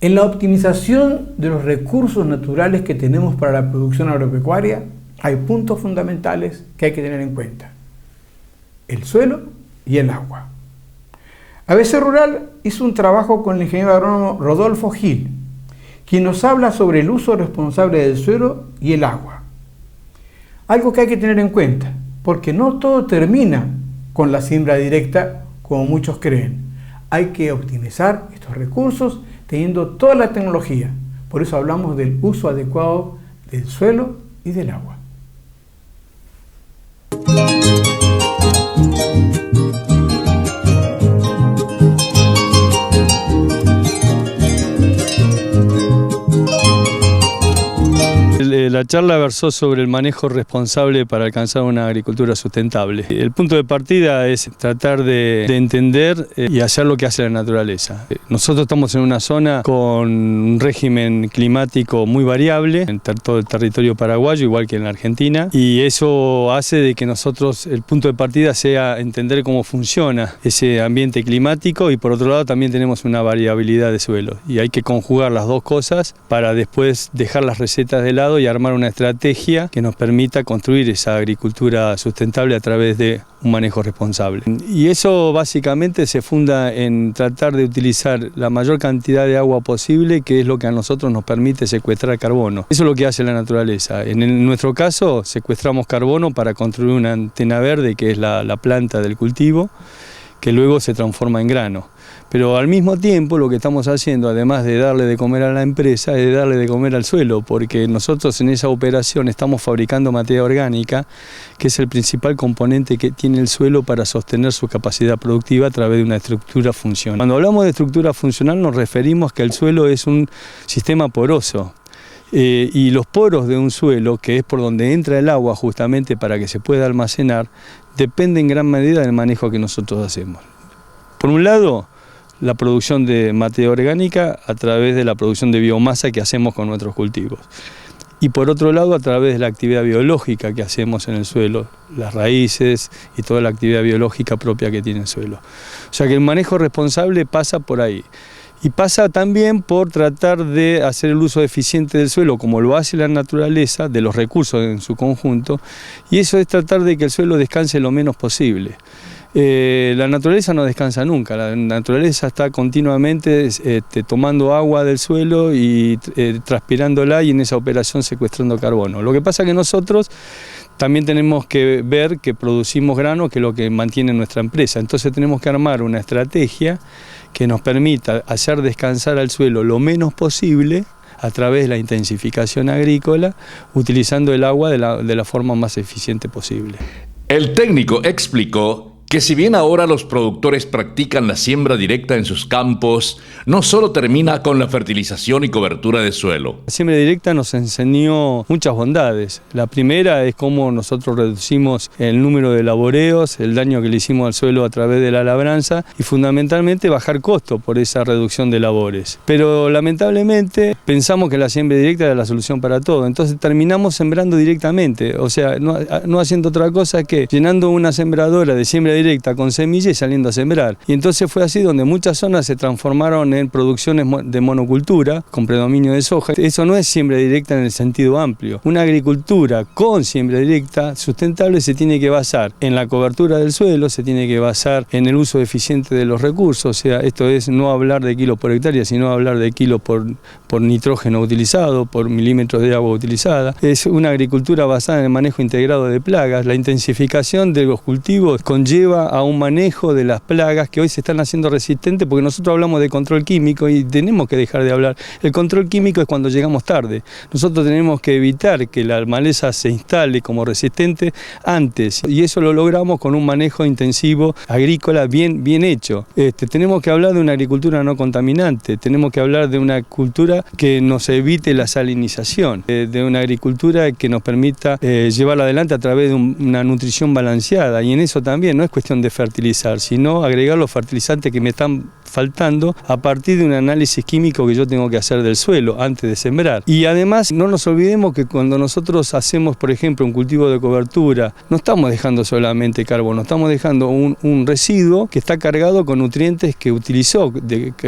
En la optimización de los recursos naturales que tenemos para la producción agropecuaria, hay puntos fundamentales que hay que tener en cuenta: el suelo y el agua. ABC Rural hizo un trabajo con el ingeniero agrónomo Rodolfo Gil, quien nos habla sobre el uso responsable del suelo y el agua. Algo que hay que tener en cuenta, porque no todo termina con la siembra directa como muchos creen. Hay que optimizar estos recursos teniendo toda la tecnología. Por eso hablamos del uso adecuado del suelo y del agua. La charla versó sobre el manejo responsable para alcanzar una agricultura sustentable. El punto de partida es tratar de entender y hacer lo que hace la naturaleza. Nosotros estamos en una zona con un régimen climático muy variable en todo el territorio paraguayo, igual que en la Argentina, y eso hace de que nosotros, el punto de partida sea entender cómo funciona ese ambiente climático, y por otro lado también tenemos una variabilidad de suelo, y hay que conjugar las dos cosas para después dejar las recetas de lado y armar una estrategia que nos permita construir esa agricultura sustentable a través de un manejo responsable. Y eso básicamente se funda en tratar de utilizar la mayor cantidad de agua posible, que es lo que a nosotros nos permite secuestrar carbono. Eso es lo que hace la naturaleza. En nuestro caso, secuestramos carbono para construir una antena verde, que es la planta del cultivo, que luego se transforma en grano. Pero al mismo tiempo lo que estamos haciendo, además de darle de comer a la empresa, es darle de comer al suelo, porque nosotros en esa operación estamos fabricando materia orgánica, que es el principal componente que tiene el suelo para sostener su capacidad productiva a través de una estructura funcional. Cuando hablamos de estructura funcional nos referimos que el suelo es un sistema poroso. Y los poros de un suelo, que es por donde entra el agua justamente para que se pueda almacenar, depende en gran medida del manejo que nosotros hacemos. Por un lado, la producción de materia orgánica a través de la producción de biomasa que hacemos con nuestros cultivos. Y por otro lado, a través de la actividad biológica que hacemos en el suelo, las raíces y toda la actividad biológica propia que tiene el suelo. O sea que el manejo responsable pasa por ahí. Y pasa también por tratar de hacer el uso eficiente del suelo, como lo hace la naturaleza, de los recursos en su conjunto, y eso es tratar de que el suelo descanse lo menos posible. La naturaleza no descansa nunca, la naturaleza está continuamente tomando agua del suelo y transpirándola, y en esa operación secuestrando carbono. Lo que pasa es que nosotros también tenemos que ver que producimos grano, que es lo que mantiene nuestra empresa. Entonces tenemos que armar una estrategia que nos permita hacer descansar al suelo lo menos posible a través de la intensificación agrícola, utilizando el agua de la forma más eficiente posible. El técnico explicó que si bien ahora los productores practican la siembra directa en sus campos, no solo termina con la fertilización y cobertura de suelo. La siembra directa nos enseñó muchas bondades. La primera es cómo nosotros reducimos el número de laboreos, el daño que le hicimos al suelo a través de la labranza, y fundamentalmente bajar costo por esa reducción de labores. Pero lamentablemente pensamos que la siembra directa era la solución para todo, entonces terminamos sembrando directamente, o sea, no haciendo otra cosa que llenando una sembradora de siembra directa con semilla y saliendo a sembrar. Y entonces fue así donde muchas zonas se transformaron en producciones de monocultura con predominio de soja. Eso no es siembra directa en el sentido amplio. Una agricultura con siembra directa sustentable se tiene que basar en la cobertura del suelo, se tiene que basar en el uso eficiente de los recursos, o sea, esto es no hablar de kilos por hectárea, sino hablar de kilos por nitrógeno utilizado, por milímetros de agua utilizada. Es una agricultura basada en el manejo integrado de plagas. La intensificación de los cultivos conlleva a un manejo de las plagas que hoy se están haciendo resistentes, porque nosotros hablamos de control químico y tenemos que dejar de hablar. El control químico es cuando llegamos tarde. Nosotros tenemos que evitar que la maleza se instale como resistente antes, y eso lo logramos con un manejo intensivo agrícola bien hecho. Tenemos que hablar de una agricultura no contaminante, tenemos que hablar de una cultura que nos evite la salinización, de una agricultura que nos permita llevarla adelante a través de una nutrición balanceada, y en eso también no es cuestión cuestión de fertilizar, sino agregar los fertilizantes que me están faltando a partir de un análisis químico que yo tengo que hacer del suelo antes de sembrar. Y además no nos olvidemos que cuando nosotros hacemos, por ejemplo, un cultivo de cobertura, no estamos dejando solamente carbono, estamos dejando un residuo que está cargado con nutrientes que utilizó,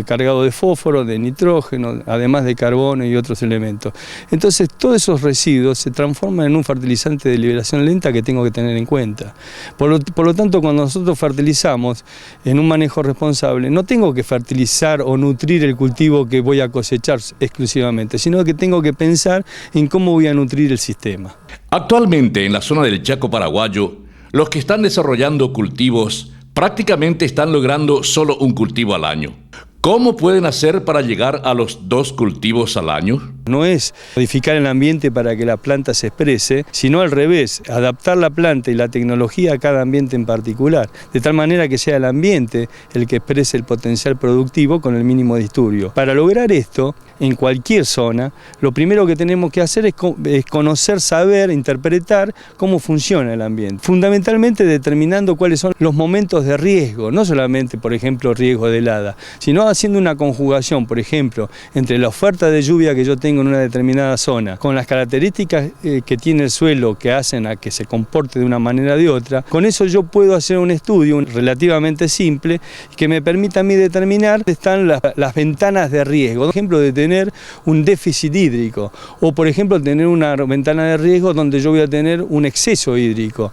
cargado de fósforo, de nitrógeno, además de carbono y otros elementos. Entonces todos esos residuos se transforman en un fertilizante de liberación lenta que tengo que tener en cuenta. Por lo tanto, cuando nosotros fertilizamos en un manejo responsable, no tengo que fertilizar o nutrir el cultivo que voy a cosechar exclusivamente, sino que tengo que pensar en cómo voy a nutrir el sistema. Actualmente en la zona del Chaco paraguayo, los que están desarrollando cultivos prácticamente están logrando solo un cultivo al año. ¿Cómo pueden hacer para llegar a los 2 cultivos al año? No es modificar el ambiente para que la planta se exprese, sino al revés, adaptar la planta y la tecnología a cada ambiente en particular, de tal manera que sea el ambiente el que exprese el potencial productivo con el mínimo disturbio. Para lograr esto, en cualquier zona, lo primero que tenemos que hacer es conocer, saber, interpretar cómo funciona el ambiente. Fundamentalmente determinando cuáles son los momentos de riesgo, no solamente, por ejemplo, riesgo de helada, sino haciendo una conjugación, por ejemplo, entre la oferta de lluvia que yo tengo en una determinada zona, con las características que tiene el suelo que hacen a que se comporte de una manera o de otra. Con eso yo puedo hacer un estudio relativamente simple que me permita a mí determinar dónde están las ventanas de riesgo. Por ejemplo, de tener un déficit hídrico o, por ejemplo, tener una ventana de riesgo donde yo voy a tener un exceso hídrico.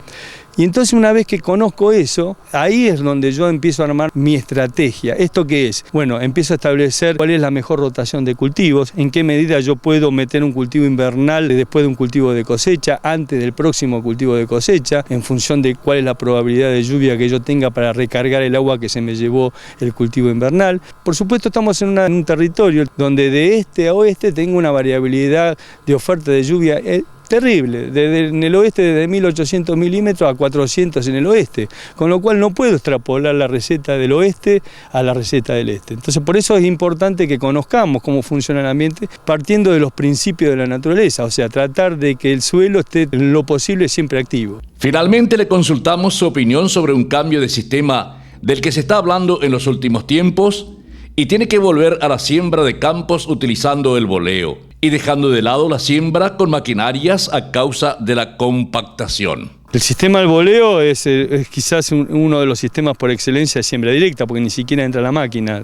Y entonces una vez que conozco eso, ahí es donde yo empiezo a armar mi estrategia. ¿Esto qué es? Bueno, empiezo a establecer cuál es la mejor rotación de cultivos, en qué medida yo puedo meter un cultivo invernal después de un cultivo de cosecha, antes del próximo cultivo de cosecha, en función de cuál es la probabilidad de lluvia que yo tenga para recargar el agua que se me llevó el cultivo invernal. Por supuesto, estamos en un territorio donde de este a oeste tengo una variabilidad de oferta de lluvia terrible, en el oeste desde 1800 milímetros a 400 en el oeste, con lo cual no puedo extrapolar la receta del oeste a la receta del este. Entonces por eso es importante que conozcamos cómo funciona el ambiente partiendo de los principios de la naturaleza, o sea, tratar de que el suelo esté en lo posible siempre activo. Finalmente le consultamos su opinión sobre un cambio de sistema del que se está hablando en los últimos tiempos y tiene que volver a la siembra de campos utilizando el boleo y dejando de lado la siembra con maquinarias a causa de la compactación. El sistema del boleo es quizás uno de los sistemas por excelencia de siembra directa, porque ni siquiera entra la máquina.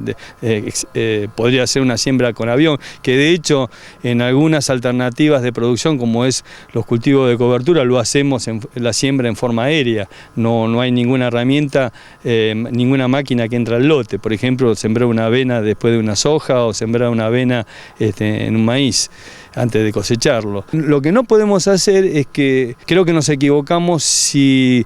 Podría ser una siembra con avión, que de hecho en algunas alternativas de producción, como es los cultivos de cobertura, lo hacemos en la siembra en forma aérea. No hay ninguna herramienta, ninguna máquina que entra al lote. Por ejemplo, sembrar una avena después de una soja o sembrar una avena en un maíz antes de cosecharlo. Lo que no podemos hacer es que creo que nos equivocamos si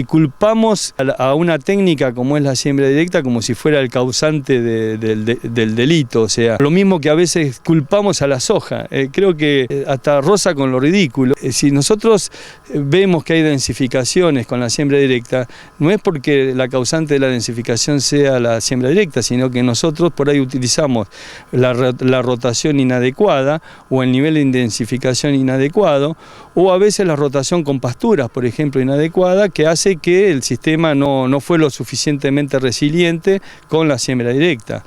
culpamos a una técnica como es la siembra directa como si fuera el causante del delito. O sea, lo mismo que a veces culpamos a la soja. Creo que hasta roza con lo ridículo. Si nosotros vemos que hay densificaciones con la siembra directa, no es porque la causante de la densificación sea la siembra directa, sino que nosotros por ahí utilizamos la rotación inadecuada o el nivel de intensificación inadecuado, o a veces la rotación con pasturas, por ejemplo, inadecuada, que hace que el sistema no fue lo suficientemente resiliente con la siembra directa.